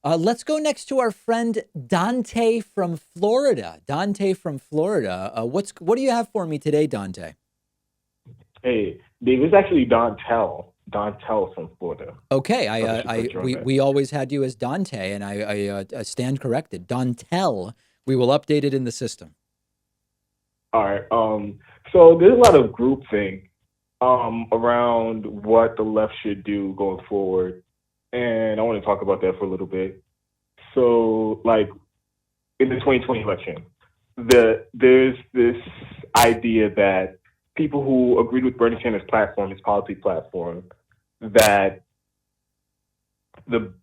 Let's go next to our friend Dante from Florida. Dante from Florida. What do you have for me today, Dante? Hey, Dave, it's actually Dontel. Dontel from Florida. Okay, Probably should put you on that. we always had you as Dante, and I stand corrected. Dontel. We will update it in the system. All right. So there's a lot of groupthink around what the left should do going forward, and I want to talk about that for a little bit. So, like in the 2020 election, there's this idea that people who agreed with Bernie Sanders' platform, his policy platform, that the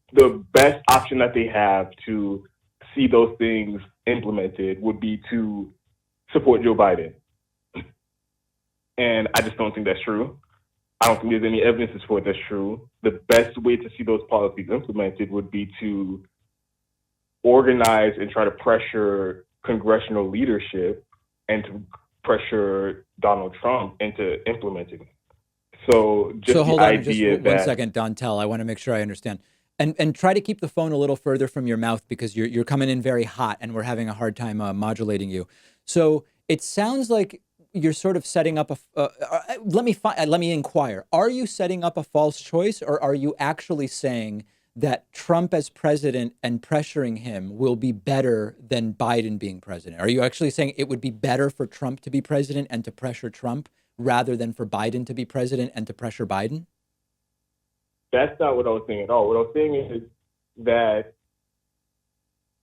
best option that they have to see those things implemented would be to support Joe Biden. And I just don't think that's true. I don't think there's any evidence to support that's true. The best way to see those policies implemented would be to organize and try to pressure congressional leadership and to pressure Donald Trump into implementing. So So just the hold on just idea one that second, Dontel. I want to make sure I understand. And try to keep the phone a little further from your mouth because you're coming in very hot and we're having a hard time modulating you. So it sounds like you're sort of setting up let me inquire. Are you setting up a false choice, or are you actually saying that Trump as president and pressuring him will be better than Biden being president? Are you actually saying it would be better for Trump to be president and to pressure Trump rather than for Biden to be president and to pressure Biden? that's not what I was saying at all. What I was saying is that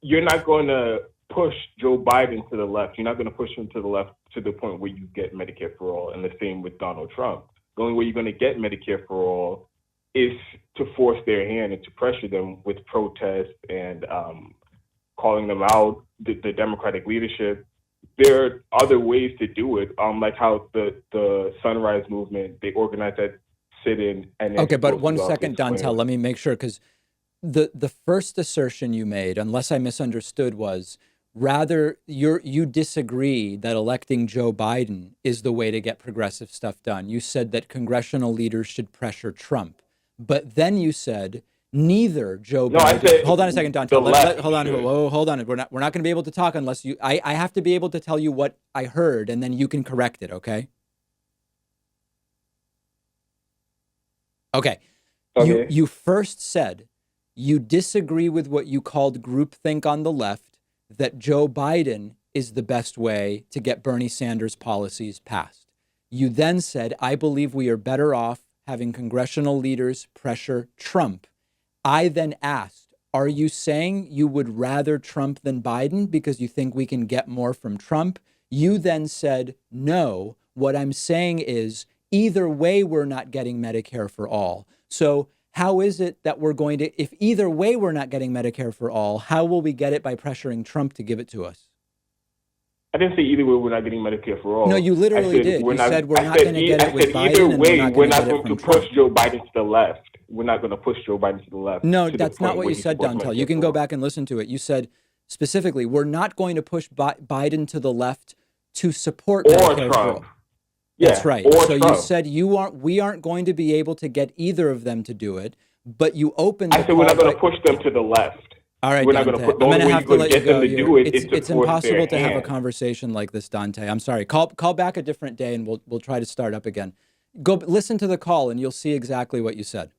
you're not going to push Joe Biden to the left. You're not going to push him to the left to the point where you get Medicare for all, and the same with Donald Trump. The only way you're going to get Medicare for all is to force their hand and to pressure them with protests and calling them out, the Democratic leadership. There are other ways to do it, like how the Sunrise Movement, they organized that sit-in at Okay, Nancy but Pelosi's one office second, Dontel, when let me make sure, because the first assertion you made, unless I misunderstood, was rather you disagree that electing Joe Biden is the way to get progressive stuff done. You said that congressional leaders should pressure Trump, but then you said neither Joe no, I Biden. said Hold on a second, the Dontel. left Hold on. should. Whoa, hold on. We're not going to be able to talk unless you. I have to be able to tell you what I heard, and then you can correct it. Okay. Okay. Okay. You first said you disagree with what you called groupthink on the left, that Joe Biden is the best way to get Bernie Sanders' policies passed. You then said, I believe we are better off having congressional leaders pressure Trump. I then asked, are you saying you would rather Trump than Biden because you think we can get more from Trump? You then said, no. What I'm saying is either way, we're not getting Medicare for all. So how is it that we're going to, if either way we're not getting Medicare for all, how will we get it by pressuring Trump to give it to us? I didn't say either way we're not getting Medicare for No, all. you I literally said did. we're You not. said we're not going to get it I said with either Biden and we're way not going we're to get not it going from to push Trump. Joe Biden to the left. We're not going to push Joe Biden to the left No, to the that's not point what where you he said, supports Dontel. You Medicare can for go all. back and listen to it. You said specifically, we're not going to push Biden to the left to support Or Medicare for Trump. all. That's Yeah, right. or So you Trump. said we aren't going to be able to get either of them to do it, but you opened the I said we're call not going by. to push them to the left. All right, We're not going to Dante. put. The I'm only gonna way have you're to going to let you get go. them to You're do it is it's to force their impossible to have a hand. conversation like this, Dante. I'm sorry. Call back a different day and we'll try to start up again. Go listen to the call and you'll see exactly what you said.